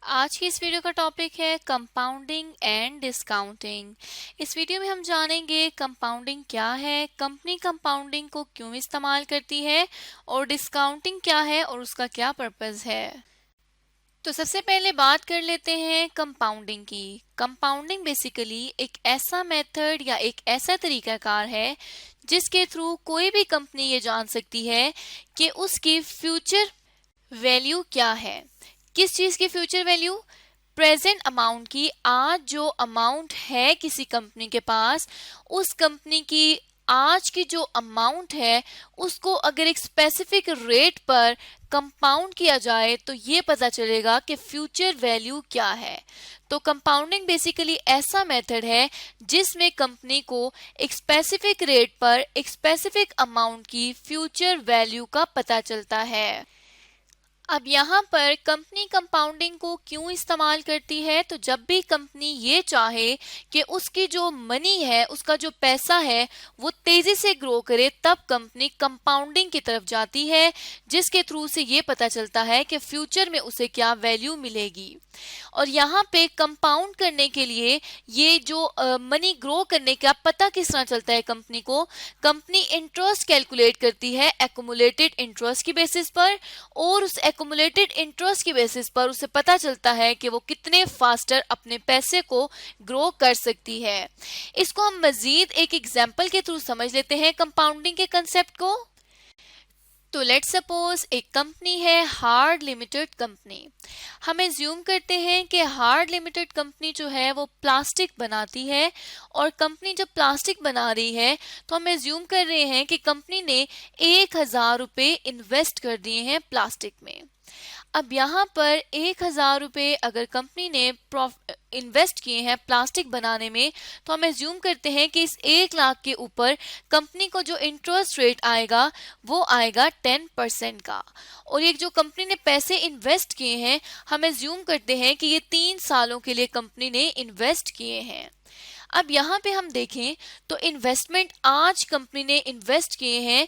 आज की इस वीडियो का टॉपिक है कंपाउंडिंग एंड डिस्काउंटिंग। इस वीडियो में हम जानेंगे कंपाउंडिंग क्या है, कंपनी कंपाउंडिंग को क्यों इस्तेमाल करती है और डिस्काउंटिंग क्या है और उसका क्या पर्पस है। तो सबसे पहले बात कर लेते हैं कंपाउंडिंग की। कंपाउंडिंग बेसिकली एक ऐसा मेथड या एक ऐसा तरीकाकार है जिसके थ्रू कोई भी कंपनी ये जान सकती है कि उसकी फ्यूचर वैल्यू क्या है। किस चीज की फ्यूचर वैल्यू? प्रेजेंट अमाउंट की। आज जो अमाउंट है किसी कंपनी के पास, उस कंपनी की आज की जो अमाउंट है उसको अगर एक स्पेसिफिक रेट पर कंपाउंड किया जाए तो ये पता चलेगा कि फ्यूचर वैल्यू क्या है। तो कंपाउंडिंग बेसिकली ऐसा मेथड है जिसमें कंपनी को एक स्पेसिफिक रेट पर एक स्पेसिफिक अमाउंट की फ्यूचर वैल्यू का पता चलता है। अब यहाँ पर कंपनी कंपाउंडिंग को क्यों इस्तेमाल करती है? तो जब भी कंपनी ये चाहे कि उसकी जो मनी है, उसका जो पैसा है वो तेजी से ग्रो करे, तब कंपनी कंपाउंडिंग की तरफ जाती है, जिसके थ्रू से ये पता चलता है कि फ्यूचर में उसे क्या वैल्यू मिलेगी। और यहाँ पे कंपाउंड करने के लिए ये जो मनी ग्रो करने का पता किस तरह चलता है कंपनी को? कंपनी इंटरेस्ट कैलकुलेट करती है एक्युमुलेटेड इंटरेस्ट की बेसिस पर, और उस एक्युमुलेटेड इंटरेस्ट की बेसिस पर उसे पता चलता है कि वो कितने फास्टर अपने पैसे को ग्रो कर सकती है। इसको हम मजीद एक एग्जाम्पल के थ्रू समझ लेते हैं कंपाउंडिंग के कंसेप्ट को। तो लेट्स सपोज एक कंपनी है हार्ड लिमिटेड कंपनी। हम एज्यूम करते हैं कि हार्ड लिमिटेड कंपनी जो है वो प्लास्टिक बनाती है, और कंपनी जब प्लास्टिक बना रही है तो हम एज्यूम कर रहे हैं कि कंपनी ने 1,000 रुपये इन्वेस्ट कर दिए हैं प्लास्टिक में। अब यहाँ पर 1,000 रुपये अगर कंपनी ने इन्वेस्ट किए हैं प्लास्टिक बनाने में, तो हम एज्यूम करते हैं कि इस 1,00,000 के ऊपर कंपनी को जो इंटरेस्ट रेट आएगा वो आएगा 10% का। और ये जो कंपनी ने पैसे इन्वेस्ट किए हैं, हम एज्यूम करते हैं कि ये 3 सालों के लिए कंपनी ने इन्वेस्ट किए हैं। अब यहाँ पे हम देखें तो इन्वेस्टमेंट आज कंपनी ने इन्वेस्ट किए हैं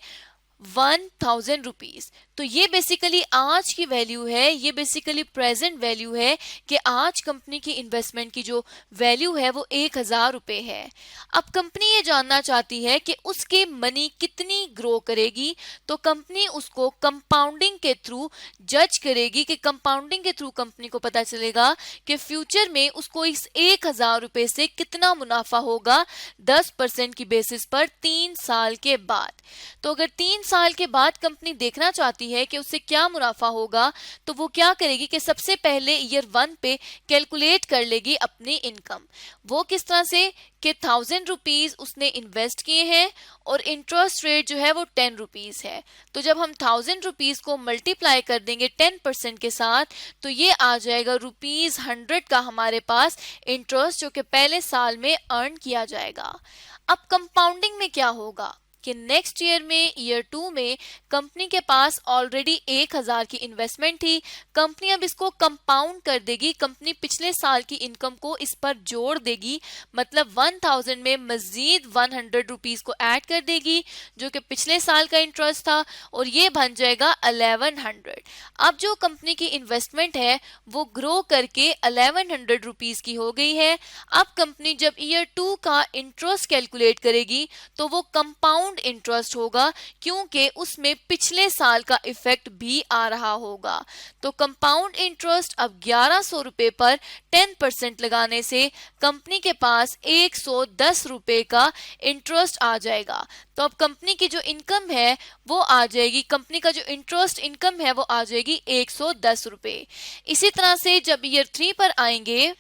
1,000 रुपीज। तो ये बेसिकली आज की वैल्यू है, ये बेसिकली प्रेजेंट वैल्यू है कि आज कंपनी की इन्वेस्टमेंट की जो वैल्यू है वो 1,000 रुपये है। अब कंपनी ये जानना चाहती है कि उसकी मनी कितनी ग्रो करेगी, तो कंपनी उसको कंपाउंडिंग के थ्रू जज करेगी कि कंपाउंडिंग के थ्रू कंपनी को पता चलेगा कि फ्यूचर में उसको इस 1,000 रुपये से कितना मुनाफा होगा 10% की बेसिस पर 3 साल के बाद। तो अगर 3 साल के बाद कंपनी देखना चाहती है कि उससे क्या मुनाफा होगा, तो वो क्या करेगी कि सबसे पहले ईयर 1 पे कैलकुलेट कर लेगी अपनी इनकम। वो किस तरह से कि 1,000 रुपीज उसने इन्वेस्ट किए हैं और इंटरेस्ट रेट जो है वो 10 रुपीज है। तो जब हम 1,000 रुपीज को मल्टीप्लाई कर देंगे 10% के साथ, तो ये आ जाएगा ₹100 का हमारे पास इंटरेस्ट, जो कि पहले साल में अर्न किया जाएगा। अब कंपाउंडिंग में क्या होगा कि नेक्स्ट ईयर में ईयर 2 में कंपनी के पास ऑलरेडी 1,000 की इन्वेस्टमेंट थी। कंपनी अब इसको कंपाउंड कर देगी, कंपनी पिछले साल की इनकम को इस पर जोड़ देगी, मतलब 1,000 में मजीद 100 रुपीज को ऐड कर देगी जो कि पिछले साल का इंटरेस्ट था, और ये बन जाएगा 1,100। अब जो कंपनी की इन्वेस्टमेंट है वो ग्रो करके 1,100 रुपीज की हो गई है। अब कंपनी जब ईयर 2 का इंटरेस्ट कैलकुलेट करेगी तो वो कंपाउंड इंटरेस्ट होगा, क्योंकि उसमें पिछले साल का इफेक्ट भी आ रहा होगा। तो कंपाउंड इंटरेस्ट अब 1,100 रुपए पर 10% लगाने से कंपनी के पास 110 रुपए का इंटरेस्ट आ जाएगा। तो अब कंपनी की जो इनकम है वो आ जाएगी, कंपनी का जो इंटरेस्ट इनकम है वो आ जाएगी 110 रुपए। इसी तरह से जब ईयर 3 पर आएंगे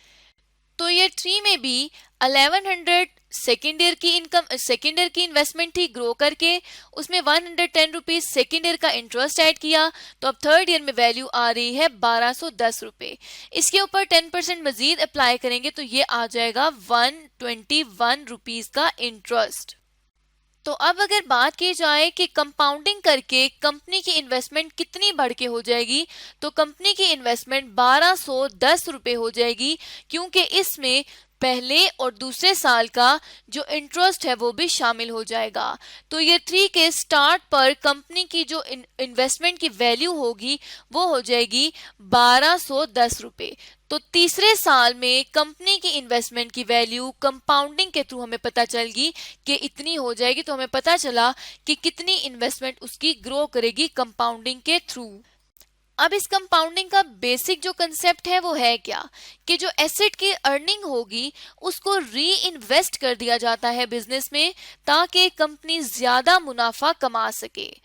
तो ईयर 3 में भी 1,100 सेकेंड ईयर की इनकम, सेकेंड ईयर की इन्वेस्टमेंट थी ग्रो करके, उसमें 110 रुपीज सेकेंड ईयर का इंटरेस्ट ऐड किया, तो अब थर्ड ईयर में वैल्यू आ रही है 1,210 रुपए। इसके ऊपर 10% मजीद अप्लाई करेंगे तो ये आ जाएगा 121 रुपीज का इंटरेस्ट। तो अब अगर बात की जाए कि कंपाउंडिंग करके कंपनी की इन्वेस्टमेंट कितनी बढ़ के हो जाएगी, तो कंपनी की इन्वेस्टमेंट 1,210 रुपए हो जाएगी, क्योंकि इसमें पहले और दूसरे साल का जो इंटरेस्ट है वो भी शामिल हो जाएगा। तो ईयर 3 के स्टार्ट पर कंपनी की जो इन्वेस्टमेंट की वैल्यू होगी वो हो जाएगी 1210 रुपए। तो तीसरे साल में कंपनी की इन्वेस्टमेंट की वैल्यू कंपाउंडिंग के थ्रू हमें पता चलेगी कि इतनी हो जाएगी। तो हमें पता चला कि कितनी इन्वेस्टमेंट उसकी ग्रो करेगी कंपाउंडिंग के थ्रू। अब इस कंपाउंडिंग का बेसिक जो कंसेप्ट है वो है क्या, कि जो एसेट की अर्निंग होगी उसको री इन्वेस्ट कर दिया जाता है बिजनेस में ताकि कंपनी ज्यादा मुनाफा कमा सके।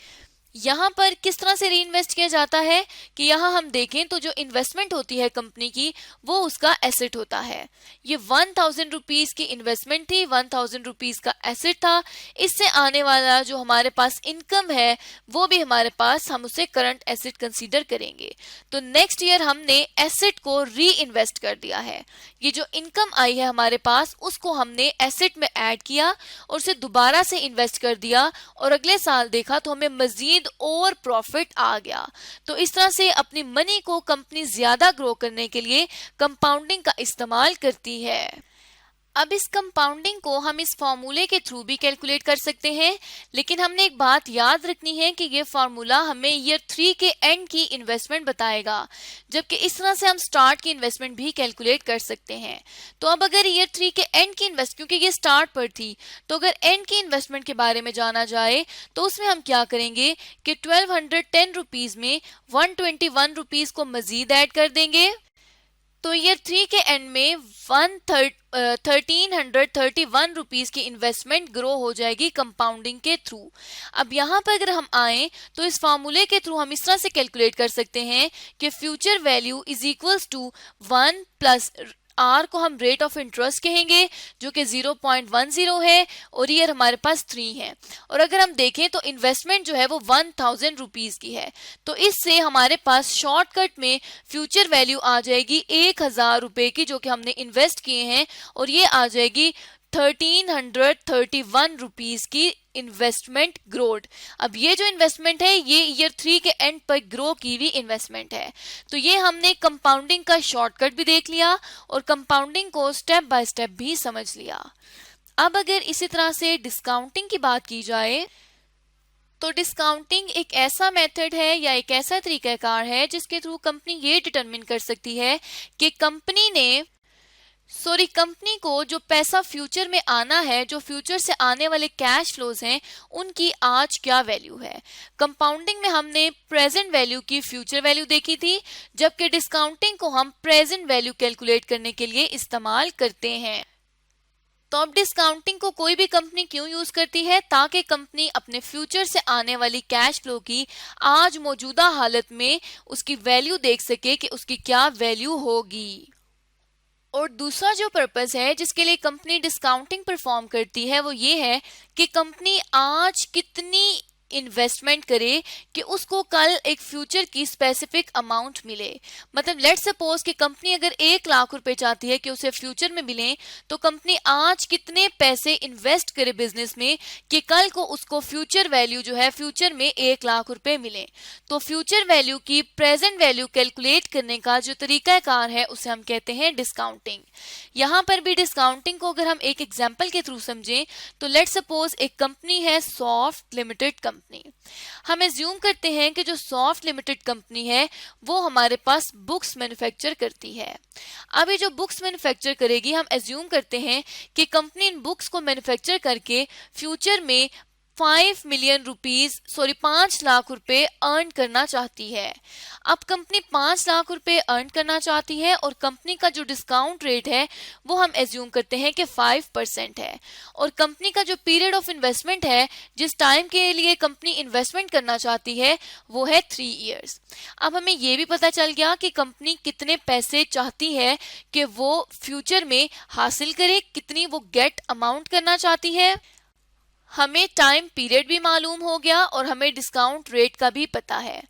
यहाँ पर किस तरह से री इन्वेस्ट किया जाता है कि यहाँ हम देखें तो जो इन्वेस्टमेंट होती है कंपनी की वो उसका एसेट होता है। ये 1000 रुपीज की इन्वेस्टमेंट थी, 1000 रुपीज का एसेट था। इससे आने वाला जो हमारे पास इनकम है वो भी हमारे पास, हम उसे करंट एसेट कंसीडर करेंगे। तो नेक्स्ट ईयर हमने एसेट को री इन्वेस्ट कर दिया है। ये जो इनकम आई है हमारे पास उसको हमने एसेट में ऐड किया और उसे दोबारा से इन्वेस्ट कर दिया और अगले साल देखा तो हमें मजीद और प्रॉफिट आ गया। तो इस तरह से अपनी मनी को कंपनी ज्यादा ग्रो करने के लिए कंपाउंडिंग का इस्तेमाल करती है। अब इस कंपाउंडिंग को हम इस फॉर्मूले के थ्रू भी कैलकुलेट कर सकते हैं, लेकिन हमने एक बात याद रखनी है कि ये फॉर्मूला हमें ईयर 3 के एंड की इन्वेस्टमेंट बताएगा, जबकि इस तरह से हम स्टार्ट की इन्वेस्टमेंट भी कैलकुलेट कर सकते हैं। तो अब अगर ईयर 3 के एंड की इन्वेस्ट, क्योंकि ये स्टार्ट पर थी, तो अगर एंड की इन्वेस्टमेंट के बारे में जाना जाए तो उसमें हम क्या करेंगे कि 1210 रुपीज में 121 रुपीज को मजीद ऐड कर देंगे। तो ईयर 3 के एंड में 1331 रुपीज की इन्वेस्टमेंट ग्रो हो जाएगी कंपाउंडिंग के थ्रू। अब यहाँ पर अगर हम आए तो इस फार्मूले के थ्रू हम इस तरह से कैलकुलेट कर सकते हैं कि future value is equals to 1 plus R को हम रेट ऑफ इंटरेस्ट कहेंगे जो कि 0.10 है और ईयर हमारे पास 3 है। और अगर हम देखें तो इन्वेस्टमेंट जो है वो 1000 रुपीज की है, तो इससे हमारे पास शॉर्टकट में फ्यूचर वैल्यू आ जाएगी 1000 रुपए की जो कि हमने इन्वेस्ट किए हैं, और ये आ जाएगी 1331 रुपीज की इन्वेस्टमेंट ग्रोड। अब ये जो इन्वेस्टमेंट है ये ईयर 3 के एंड पर ग्रो की हुई इन्वेस्टमेंट है। तो ये हमने कंपाउंडिंग का शॉर्टकट भी देख लिया और कंपाउंडिंग को स्टेप बाय स्टेप भी समझ लिया। अब अगर इसी तरह से डिस्काउंटिंग की बात की जाए तो डिस्काउंटिंग एक ऐसा मेथड है या एक ऐसा तरीकाकार है जिसके थ्रू कंपनी ये डिटरमिन कर सकती है कि कंपनी को जो पैसा फ्यूचर में आना है, जो फ्यूचर से आने वाले कैश फ्लोज हैं, उनकी आज क्या वैल्यू है। कंपाउंडिंग में हमने प्रेजेंट वैल्यू की फ्यूचर वैल्यू देखी थी, जबकि डिस्काउंटिंग को हम प्रेजेंट वैल्यू कैलकुलेट करने के लिए इस्तेमाल करते हैं। तो अब डिस्काउंटिंग को कोई भी कंपनी क्यों यूज करती है, ताकि कंपनी अपने फ्यूचर से आने वाली कैश फ्लो की आज मौजूदा हालत में उसकी वैल्यू देख सके कि उसकी क्या वैल्यू होगी। और दूसरा जो पर्पस है जिसके लिए कंपनी डिस्काउंटिंग परफॉर्म करती है वो ये है कि कंपनी आज कितनी इन्वेस्टमेंट करे कि उसको कल एक फ्यूचर की स्पेसिफिक अमाउंट मिले। मतलब लेट्स सपोज कि कंपनी अगर 1 लाख रुपए चाहती है कि उसे फ्यूचर में मिले, तो कंपनी आज कितने पैसे इन्वेस्ट करे बिजनेस में कि कल को उसको फ्यूचर वैल्यू जो है फ्यूचर में 1 लाख रुपए मिले। तो फ्यूचर वैल्यू की प्रेजेंट वैल्यू कैलकुलेट करने का जो तरीकाकार है उसे हम कहते हैं डिस्काउंटिंग। यहाँ पर भी डिस्काउंटिंग को अगर हम एक एग्जाम्पल के थ्रू समझें तो लेट्स सपोज एक कंपनी है सॉफ्ट लिमिटेड कंपनी। हम एज्यूम करते हैं कि जो सॉफ्ट लिमिटेड कंपनी है वो हमारे पास बुक्स मैन्युफैक्चर करती है। अब ये जो बुक्स मैन्युफैक्चर करेगी, हम एज्यूम करते हैं कि कंपनी इन बुक्स को मैन्युफैक्चर करके फ्यूचर में 5 लाख रुपए अर्न करना चाहती है। अब कंपनी 5 लाख रुपए अर्न करना चाहती है और कंपनी का जो डिस्काउंट रेट है वो हम एज्यूम करते हैं कि 5% है, और कंपनी का जो पीरियड ऑफ इन्वेस्टमेंट है, जिस टाइम के लिए कंपनी इन्वेस्टमेंट करना चाहती है, वो है 3 इयर्स। अब हमें ये भी पता चल गया कि कंपनी कितने पैसे चाहती है कि वो फ्यूचर में हासिल करे, कितनी वो गेट अमाउंट करना चाहती है। हमें टाइम पीरियड भी मालूम हो गया और हमें डिस्काउंट रेट का भी पता है।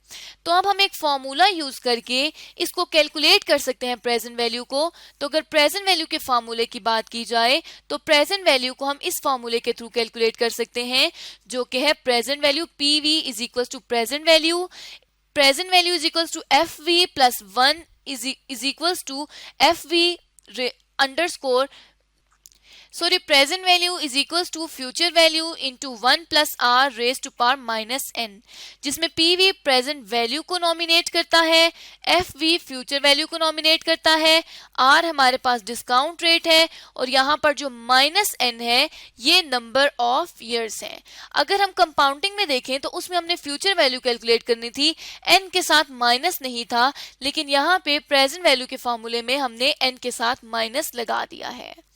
तो अब हम एक फॉर्मूला यूज करके इसको कैलकुलेट कर सकते हैं प्रेजेंट वैल्यू को। तो अगर प्रेजेंट वैल्यू के फॉर्मूले की बात की जाए तो प्रेजेंट वैल्यू को हम इस फॉर्मूले के थ्रू कैलकुलेट कर सकते हैं जो कि है present value PV is equal to present value is equal to FV plus 1 is equal to FV underscore So the present value is equals to future value into 1 plus r raised to power minus n, जिसमें PV present value को nominate करता है, FV future value को nominate करता है, R हमारे पास discount rate है और यहाँ पर जो माइनस n है ये नंबर ऑफ ईयर्स है। अगर हम कंपाउंडिंग में देखें तो उसमें हमने फ्यूचर वैल्यू कैलकुलेट करनी थी, n के साथ माइनस नहीं था, लेकिन यहाँ पे प्रेजेंट वैल्यू के फॉर्मूले में हमने n के साथ माइनस लगा दिया है।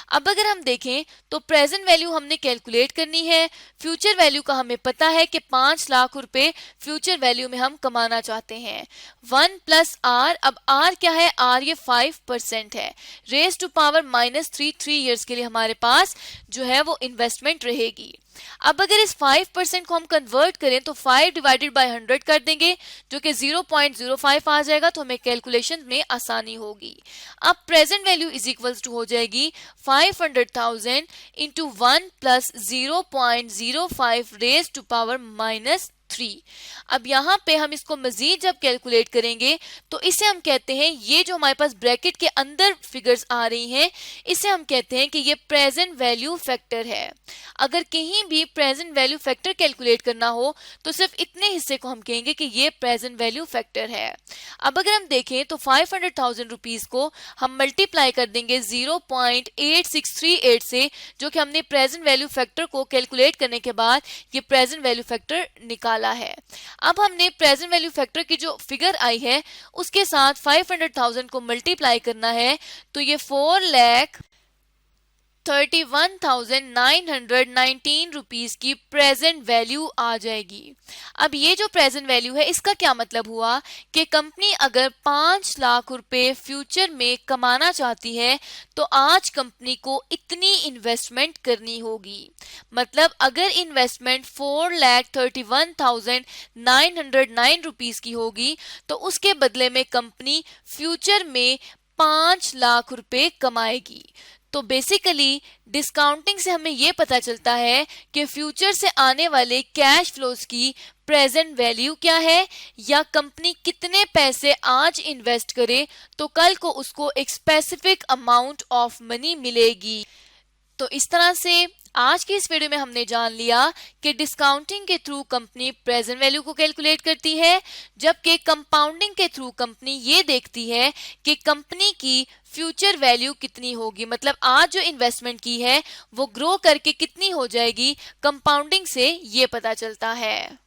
अब अगर हम देखें तो प्रेजेंट वैल्यू हमने कैलकुलेट करनी है, फ्यूचर वैल्यू का हमें पता है कि 5 लाख रुपए फ्यूचर वैल्यू में हम कमाना चाहते हैं। 1 प्लस आर, अब आर क्या है, आर ये 5% है, raise to power minus 3 years के लिए हमारे पास जो है वो इन्वेस्टमेंट रहेगी। अब अगर इस 5% को हम कन्वर्ट करें तो 5 डिवाइडेड बाय 100 कर देंगे जो कि 0.05 आ जाएगा, तो हमें कैलकुलेशन में आसानी होगी। अब present value is equals to हो जाएगी 500,000 into 1 plus 0.05 raise to power minus 3। अब यहाँ पे हम इसको मजीद जब कैलकुलेट करेंगे तो इसे हम कहते हैं, ये जो हमारे पास ब्रैकेट के अंदर फिगर्स आ रही हैं इसे हम कहते हैं कि ये प्रेजेंट वैल्यू फैक्टर है। अगर कहीं भी प्रेजेंट वैल्यू फैक्टर कैलकुलेट करना हो तो सिर्फ इतने हिस्से को हम कहेंगे कि ये प्रेजेंट वैल्यू फैक्टर है। अब अगर हम देखें तो 500,000 रुपीज को हम मल्टीप्लाई कर देंगे 0.8638 से, जो कि हमने प्रेजेंट वैल्यू फैक्टर को कैलकुलेट करने के बाद ये प्रेजेंट वैल्यू फैक्टर निकाला है। अब हमने प्रेजेंट वैल्यू फैक्टर की जो फिगर आई है उसके साथ 500,000 को मल्टीप्लाई करना है, तो ये 4,31,919 रुपीज की प्रेजेंट वैल्यू आ जाएगी। अब ये जो प्रेजेंट वैल्यू है इसका क्या मतलब हुआ कि कंपनी अगर 5 लाख रुपए फ्यूचर में कमाना चाहती है तो आज कंपनी को इतनी इन्वेस्टमेंट करनी होगी। मतलब अगर इन्वेस्टमेंट 4,31,909 रुपीज की होगी तो उसके बदले में कंपनी फ्यूचर में 5 लाख रुपए कमाएगी। तो बेसिकली डिस्काउंटिंग से हमें ये पता चलता है कि फ्यूचर से आने वाले कैश फ्लोज की प्रेजेंट वैल्यू क्या है, या कंपनी कितने पैसे आज इन्वेस्ट करे तो कल को उसको एक स्पेसिफिक अमाउंट ऑफ मनी मिलेगी। तो इस तरह से आज की इस वीडियो में हमने जान लिया कि डिस्काउंटिंग के थ्रू कंपनी प्रेजेंट वैल्यू को कैलकुलेट करती है, जबकि कंपाउंडिंग के थ्रू कंपनी ये देखती है कि कंपनी की फ्यूचर वैल्यू कितनी होगी, मतलब आज जो इन्वेस्टमेंट की है वो ग्रो करके कितनी हो जाएगी, कंपाउंडिंग से ये पता चलता है।